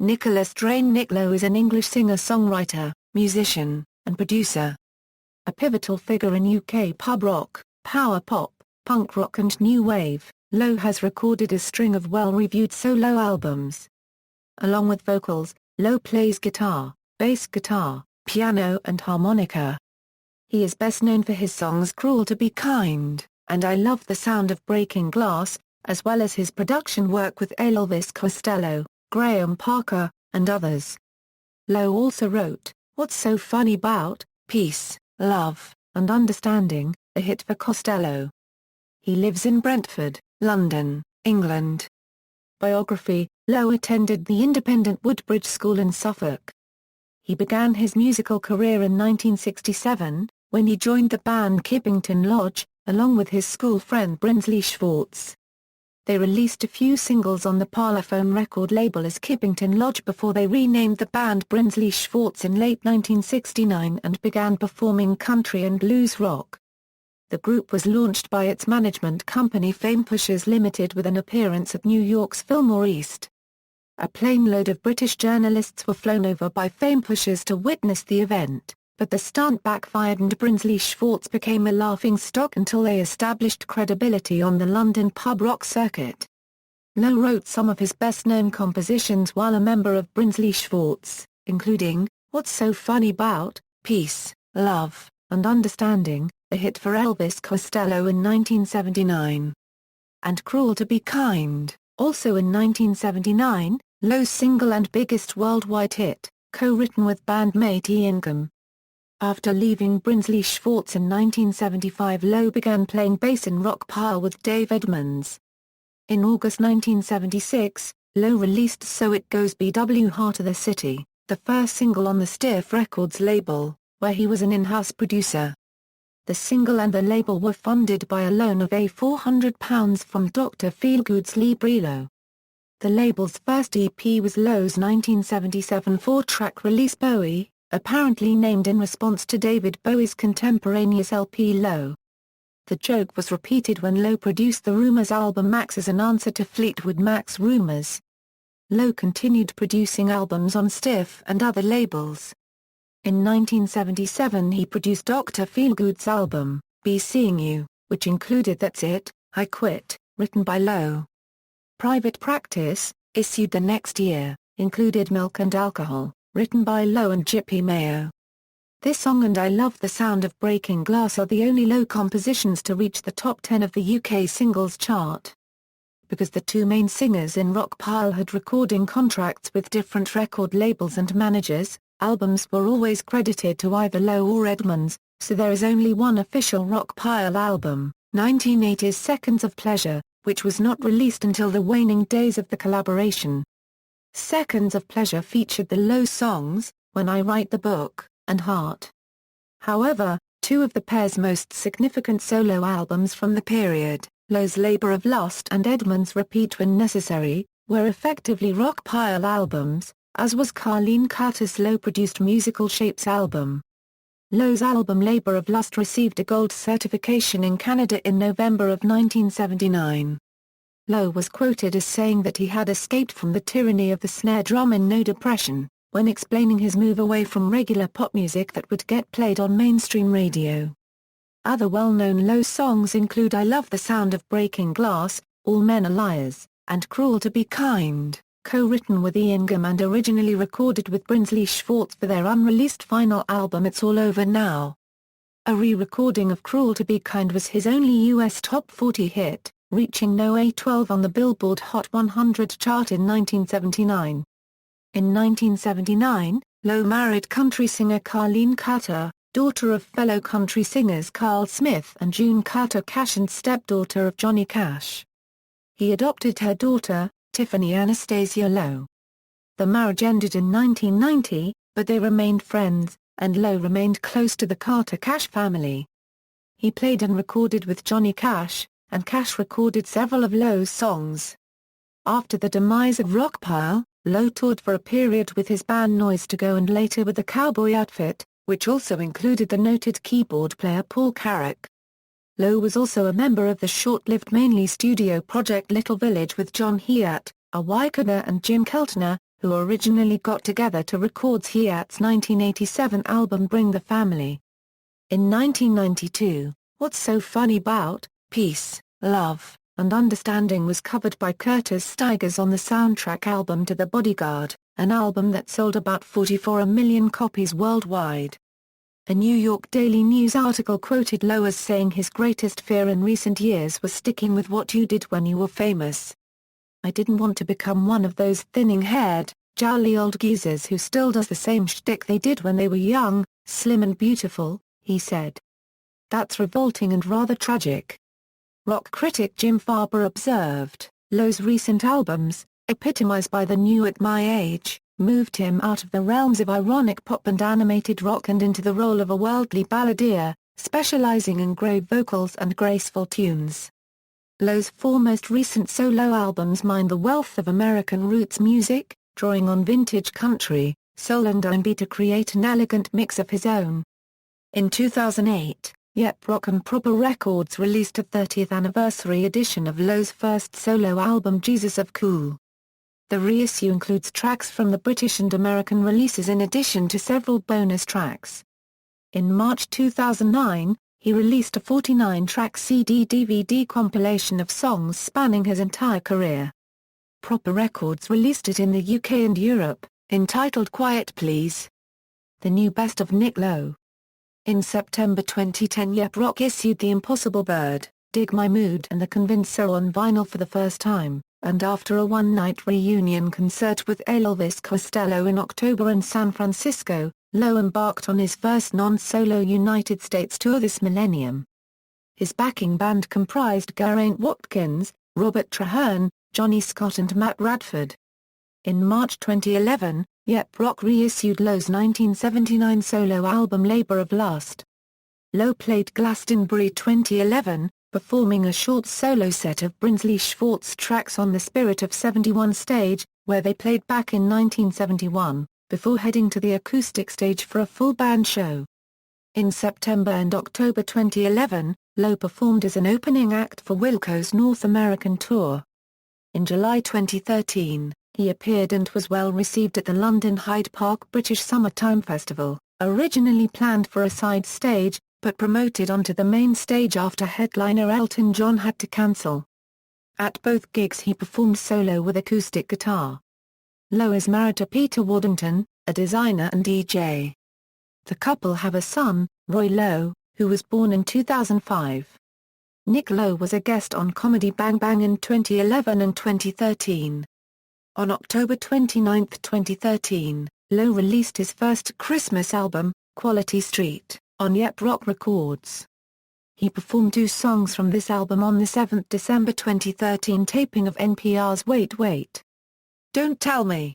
Nicholas Drain. Nick Lowe is an English singer-songwriter, musician, and producer. A pivotal figure in UK pub rock, power pop, punk rock and new wave, Lowe has recorded a string of well-reviewed solo albums. Along with vocals, Lowe plays guitar, bass guitar, piano and harmonica. He is best known for his songs Cruel to Be Kind, and I Love the Sound of Breaking Glass, as well as his production work with Elvis Costello, Graham Parker, and others. Lowe also wrote, What's So Funny Bout, Peace, Love, and Understanding, a hit for Costello. He lives in Brentford, London, England. Biography: Lowe attended the independent Woodbridge School in Suffolk. He began his musical career in 1967, when he joined the band Kippington Lodge, along with his school friend Brinsley Schwartz. They released a few singles on the Parlophone record label as Kippington Lodge before they renamed the band Brinsley Schwartz in late 1969 and began performing country and blues rock. The group was launched by its management company Fame Pushers Limited with an appearance at New York's Fillmore East. A plane load of British journalists were flown over by Fame Pushers to witness the event, but the stunt backfired and Brinsley Schwartz became a laughingstock until they established credibility on the London pub rock circuit. Lowe wrote some of his best-known compositions while a member of Brinsley Schwartz, including, What's So Funny Bout, Peace, Love, and Understanding, a hit for Elvis Costello in 1979. And Cruel to Be Kind, also in 1979, Lowe's single and biggest worldwide hit, co-written with bandmate Ian Gum. After leaving Brinsley Schwartz in 1975, Lowe began playing bass in rock pile with Dave Edmunds. In August 1976, Lowe released So It Goes BW Heart of the City, the first single on the Stiff Records label, where he was an in-house producer. The single and the label were funded by a loan of £400 from Dr. Feelgood's Lee Brelo. The label's first EP was Lowe's 1977 four-track release Bowie, apparently named in response to David Bowie's contemporaneous LP Lowe. The joke was repeated when Lowe produced the Rumours album Max as an answer to Fleetwood Mac's Rumours. Lowe continued producing albums on Stiff and other labels. In 1977 he produced Dr. Feelgood's album, Be Seeing You, which included That's It, I Quit, written by Lowe. Private Practice, issued the next year, included Milk and Alcohol, written by Lowe and Jippy Mayo. This song and I Love the Sound of Breaking Glass are the only Lowe compositions to reach the top 10 of the UK singles chart. Because the two main singers in Rock Pile had recording contracts with different record labels and managers, albums were always credited to either Lowe or Edmunds, so there is only one official Rock Pile album, 1980's Seconds of Pleasure, which was not released until the waning days of the collaboration. Seconds of Pleasure featured the Lowe songs, When I Write the Book, and Heart. However, two of the pair's most significant solo albums from the period, Lowe's Labour of Lust and Edmunds' Repeat When Necessary, were effectively Rock Pile albums, as was Carleen Carter's Lowe-produced Musical Shapes album. Lowe's album Labour of Lust received a gold certification in Canada in November of 1979. Lowe was quoted as saying that he had escaped from the tyranny of the snare drum in No Depression, when explaining his move away from regular pop music that would get played on mainstream radio. Other well-known Lowe songs include I Love the Sound of Breaking Glass, All Men Are Liars, and Cruel to Be Kind, co-written with Ian Gum and originally recorded with Brinsley Schwartz for their unreleased final album It's All Over Now. A re-recording of Cruel to Be Kind was his only US Top 40 hit, reaching No. 12 on the Billboard Hot 100 chart in 1979. In 1979, Lowe married country singer Carleen Carter, daughter of fellow country singers Carl Smith and June Carter Cash and stepdaughter of Johnny Cash. He adopted her daughter, Tiffany Anastasia Lowe. The marriage ended in 1990, but they remained friends, and Lowe remained close to the Carter Cash family. He played and recorded with Johnny Cash, and Cash recorded several of Lowe's songs. After the demise of Rock Pile, Lowe toured for a period with his band Noise to Go and later with the Cowboy Outfit, which also included the noted keyboard player Paul Carrack. Lowe was also a member of the short-lived mainly studio project Little Village with John Hiatt, a Wyckoner and Jim Keltner, who originally got together to record Hiat's 1987 album Bring the Family. In 1992, What's So Funny Bout, Peace, Love, and Understanding was covered by Curtis Stigers on the soundtrack album to The Bodyguard, an album that sold about 44 million copies worldwide. A New York Daily News article quoted Lowe as saying his greatest fear in recent years was sticking with what you did when you were famous. I didn't want to become one of those thinning-haired, jowly old geezers who still does the same shtick they did when they were young, slim and beautiful, he said. That's revolting and rather tragic. Rock critic Jim Farber observed, Lowe's recent albums, epitomized by the new At My Age, moved him out of the realms of ironic pop and animated rock and into the role of a worldly balladeer, specializing in grave vocals and graceful tunes. Lowe's four most recent solo albums mine the wealth of American roots music, drawing on vintage country, soul and R&B to create an elegant mix of his own. In 2008, Yep Rock and Proper Records released a 30th anniversary edition of Lowe's first solo album Jesus of Cool. The reissue includes tracks from the British and American releases in addition to several bonus tracks. In March 2009, he released a 49-track CD-DVD compilation of songs spanning his entire career. Proper Records released it in the UK and Europe, entitled Quiet Please. The new best of Nick Lowe. In September 2010, Yep Rock issued The Impossible Bird, Dig My Mood and The Convinced So on vinyl for the first time, and after a one-night reunion concert with Elvis Costello in October in San Francisco, Lowe embarked on his first non-solo United States tour this millennium. His backing band comprised Geraint Watkins, Robert Traherne, Johnny Scott and Matt Radford. In March 2011, Yep Rock reissued Lowe's 1979 solo album Labour of Lust. Lowe played Glastonbury 2011, performing a short solo set of Brinsley Schwartz tracks on the Spirit of 71 stage, where they played back in 1971, before heading to the acoustic stage for a full band show. In September and October 2011, Lowe performed as an opening act for Wilco's North American tour. In July 2013, he appeared and was well received at the London Hyde Park British Summertime Festival, originally planned for a side stage, but promoted onto the main stage after headliner Elton John had to cancel. At both gigs he performed solo with acoustic guitar. Lowe is married to Peter Waddington, a designer and DJ. The couple have a son, Roy Lowe, who was born in 2005. Nick Lowe was a guest on Comedy Bang Bang in 2011 and 2013. On October 29, 2013, Lowe released his first Christmas album, Quality Street, on Yep Rock Records. He performed two songs from this album on the 7th December 2013 taping of NPR's Wait Wait. Don't Tell Me.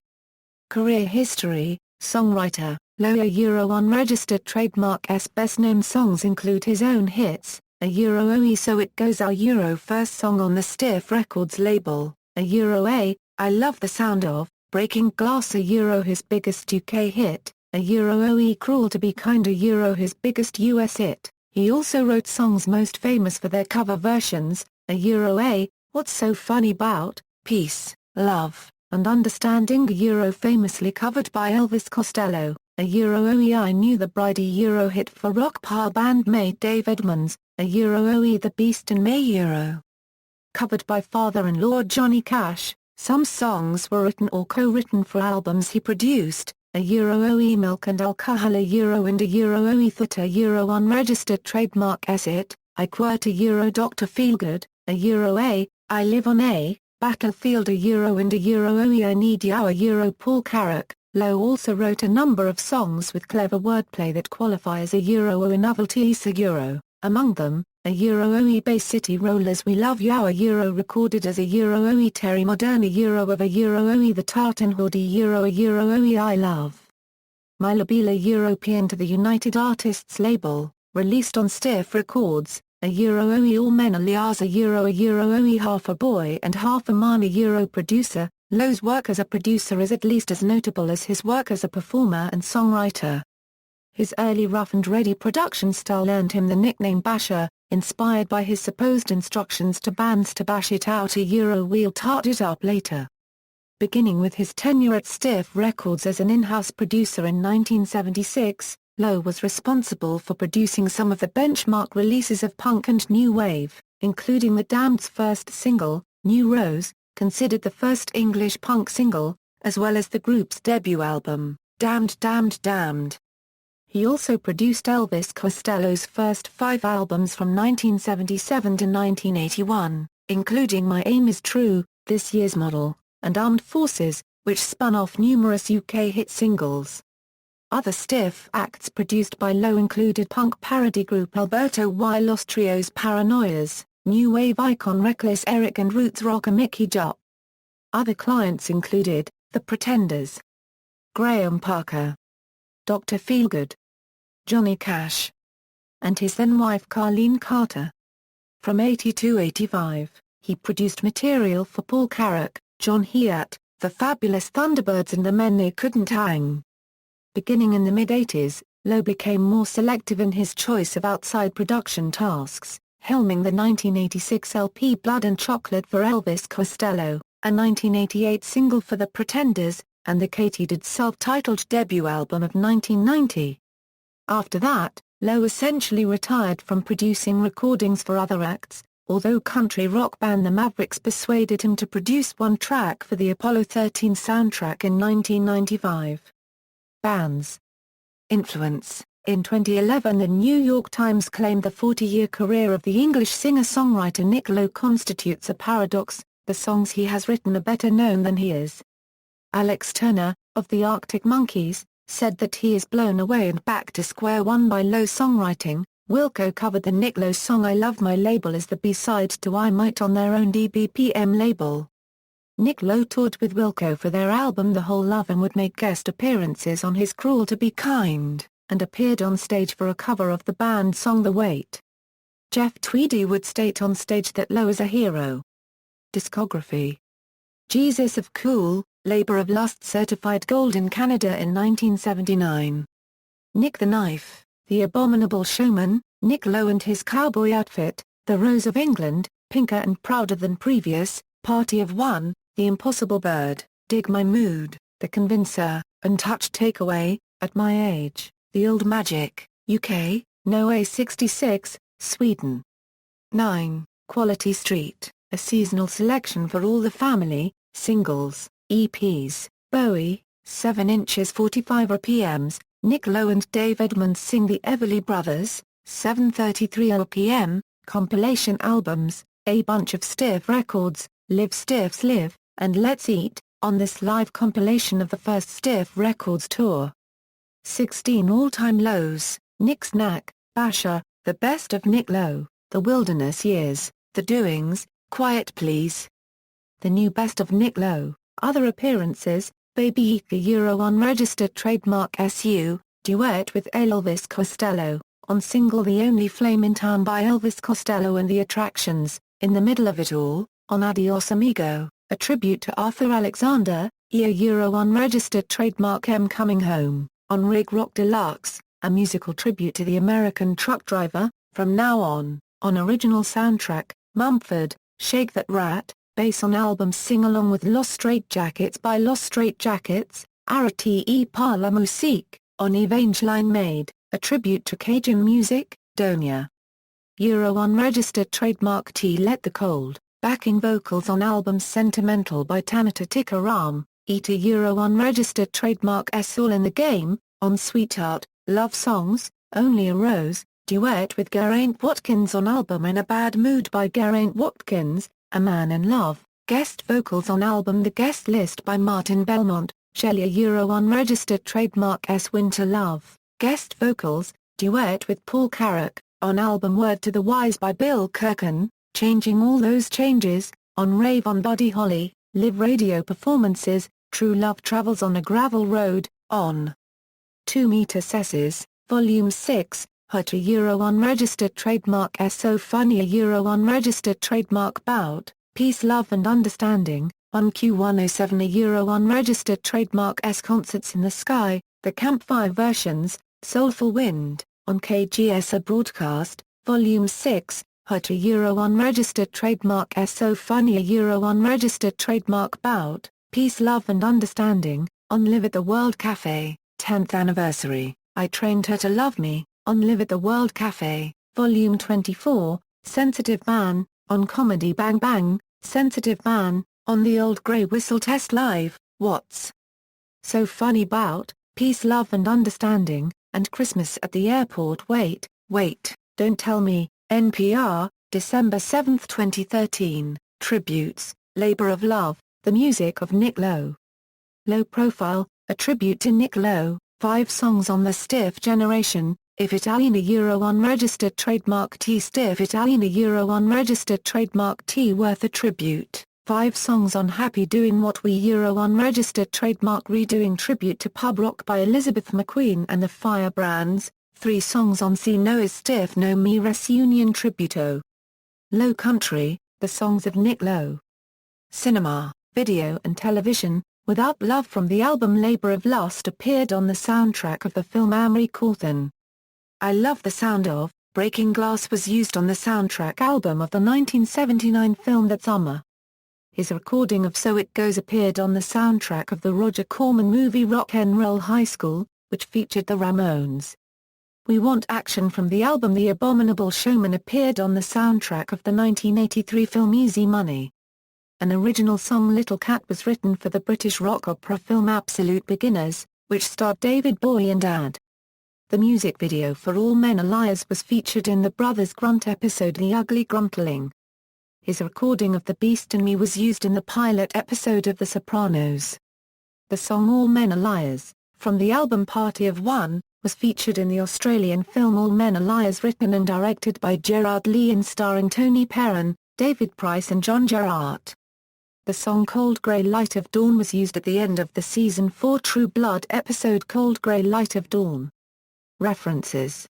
Career history, songwriter, Lowe unregistered trademark S. Best-known songs include his own hits, A So It Goes our first song on the Stiff Records label, A, I Love the Sound Of, Breaking Glass his biggest UK hit, A Cruel to Be Kind his biggest US hit. He also wrote songs most famous for their cover versions, A, What's So Funny Bout, Peace, Love, and Understanding famously covered by Elvis Costello, I Knew the Bride hit for rock power band mate Dave Edmunds, The Beast and May covered by father-in-law Johnny Cash. Some songs were written or co-written for albums he produced, Milk and Alcohol and Thought unregistered trademark It, I Quert Dr. Feelgood, I Live on A, Battlefield and I Need You Paul Carrack. Lowe also wrote a number of songs with clever wordplay that qualify as a novelty among them, Bay City Rollers We Love You recorded as a Terry Modern of a The Tartan Hoodie I Love. Milabila European to the United Artists label, released on Stiff Records, All Men Are Liars a Half a Boy and Half a Man producer. Lowe's work as a producer is at least as notable as his work as a performer and songwriter. His early rough-and-ready production style earned him the nickname Basher, inspired by his supposed instructions to bands to bash it out we'll tart it up later. Beginning with his tenure at Stiff Records as an in-house producer in 1976, Lowe was responsible for producing some of the benchmark releases of punk and new wave, including The Damned's first single, New Rose, considered the first English punk single, as well as the group's debut album, Damned Damned Damned. He also produced Elvis Costello's first 5 albums from 1977 to 1981, including My Aim Is True, This Year's Model, and Armed Forces, which spun off numerous UK hit singles. Other Stiff acts produced by Lowe included punk parody group Alberto Y Los Trios Paranoias, new wave icon Reckless Eric and roots rocker Mickey Jupp. Other clients included The Pretenders, Graham Parker, Dr. Feelgood, Johnny Cash, and his then-wife Carleen Carter. From 80–85, he produced material for Paul Carrack, John Hiatt, The Fabulous Thunderbirds and The Men They Couldn't Hang. Beginning in the mid-80s, Lowe became more selective in his choice of outside production tasks, helming the 1986 LP Blood and Chocolate for Elvis Costello, a 1988 single for The Pretenders, and the katieted self-titled debut album of 1990. After that, Lowe essentially retired from producing recordings for other acts, although country rock band The Mavericks persuaded him to produce one track for the Apollo 13 soundtrack in 1995. Bands. Influence. In 2011, the New York Times claimed the 40-year career of the English singer-songwriter Nick Lowe constitutes a paradox. The songs he has written are better known than he is. Alex Turner, of the Arctic Monkeys, said that he is blown away and back to square one by Lowe's songwriting. Wilco covered the Nick Lowe song I Love My Label as the B-side to I Might on their own DBPM label. Nick Lowe toured with Wilco for their album The Whole Love and would make guest appearances on his Cruel to Be Kind, and appeared on stage for a cover of the band's song The Wait. Jeff Tweedy would state on stage that Lowe is a hero. Discography. Jesus of Cool, Labor of Lust certified gold in Canada in 1979. Nick the Knife, The Abominable Showman, Nick Lowe and His Cowboy Outfit, The Rose of England, Pinker and Prouder Than Previous, Party of One, The Impossible Bird, Dig My Mood, The Convincer, Untouched Takeaway, At My Age, The Old Magic, UK, No A66, Sweden. 9. Quality Street, a seasonal selection for all the family, singles, EPs, Bowie, 7 inches 45 RPMs, Nick Lowe and Dave Edmunds sing The Everly Brothers, 733 RPM, compilation albums, A Bunch of Stiff Records, Live Stiffs Live, and Let's Eat, on this live compilation of the first Stiff Records tour. 16 all-time lows, Nick's Knack, Basher, The Best of Nick Lowe, The Wilderness Years, The Doings, Quiet Please. The New Best of Nick Lowe, Other Appearances, Baby Eat the Euro Unregistered Trademark SU, duet with Elvis Costello, on single The Only Flame in Town by Elvis Costello and The Attractions, In the Middle of It All, on Adios Amigo, a tribute to Arthur Alexander, Euro Unregistered Trademark M Coming Home, on Rig Rock Deluxe, a musical tribute to the American truck driver, From Now On original soundtrack, Mumford, Shake That Rat, based on album Sing-Along with Los Straitjackets by Los Straitjackets, Arati par la musique, on Evangeline Made, a tribute to Cajun music, Donia. Euro Unregistered Trademark T Let the Cold, backing vocals on album Sentimental by Tanita Tikaram, Eta Euro Unregistered Trademark S All in the Game, on Sweetheart, Love Songs, Only a Rose, duet with Geraint Watkins on album In a Bad Mood by Geraint Watkins, A Man in Love, guest vocals on album The Guest List by Martin Belmont, Shelley Euro Unregistered Trademark S Winter Love, guest vocals, duet with Paul Carrack, on album Word to the Wise by Bill Kirken, Changing All Those Changes, on Rave on Buddy Holly, live radio performances, True Love Travels on a Gravel Road, on 2 Meter Cesses, Volume 6, Hut a Euro Unregistered Trademark S So Funny a Euro Unregistered Trademark Bout, Peace Love and Understanding, on Q107 a Euro Unregistered Trademark S Concerts in the Sky, The Campfire Versions, Soulful Wind, on KGS A Broadcast, Volume 6, Hut a Euro Unregistered Trademark S So Funny a Euro Unregistered Trademark Bout, Peace Love and Understanding, on Live at the World Cafe, 10th Anniversary, I Trained Her to Love Me, on Live at the World Cafe, Volume 24, Sensitive Man, on Comedy Bang Bang, Sensitive Man, on The Old Grey Whistle Test Live, What's So Funny Bout, Peace Love and Understanding, and Christmas at the Airport. Wait, Don't Tell Me, NPR, December 7, 2013, Tributes, Labor of Love, the music of Nick Lowe. Low Profile, a tribute to Nick Lowe, 5 songs on the Stiff Generation, If Italina Euro Unregistered Trademark T Stiff Italina Euro Unregistered Trademark T Worth a Tribute, 5 songs on Happy Doing What We Euro Unregistered Trademark Redoing Tribute to Pub Rock by Elizabeth McQueen and the Firebrands, 3 songs on See Noah's Stiff No Me Res Union Tributo. Low Country, the songs of Nick Lowe. Cinema, video and television, Without Love from the album Labor of Lust appeared on the soundtrack of the film Amory Cawthon. I Love the Sound of, Breaking Glass was used on the soundtrack album of the 1979 film That Summer. His recording of So It Goes appeared on the soundtrack of the Roger Corman movie Rock 'N' Roll High School, which featured the Ramones. We Want Action from the album The Abominable Showman appeared on the soundtrack of the 1983 film Easy Money. An original song Little Cat was written for the British rock opera film Absolute Beginners, which starred David Bowie and Ad. The music video for All Men Are Liars was featured in the Brothers Grunt episode The Ugly Gruntling. His recording of The Beast in Me was used in the pilot episode of The Sopranos. The song All Men Are Liars, from the album Party of One, was featured in the Australian film All Men Are Liars written and directed by Gerard Lee and starring Tony Perrin, David Price and John Gerard. The song Cold Grey Light of Dawn was used at the end of the Season 4 True Blood episode Cold Grey Light of Dawn. References.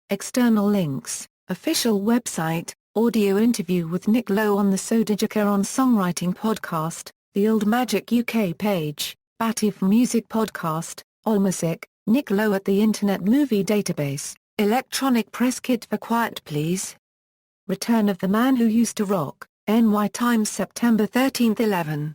External links, official website, audio interview with Nick Lowe on the So Digica on Songwriting podcast, The Old Magic UK page, Batif Music podcast, Allmusic, Nick Lowe at the Internet Movie Database, Electronic Press Kit for Quiet Please. Return of the Man Who Used to Rock, NY Times September 13, 11.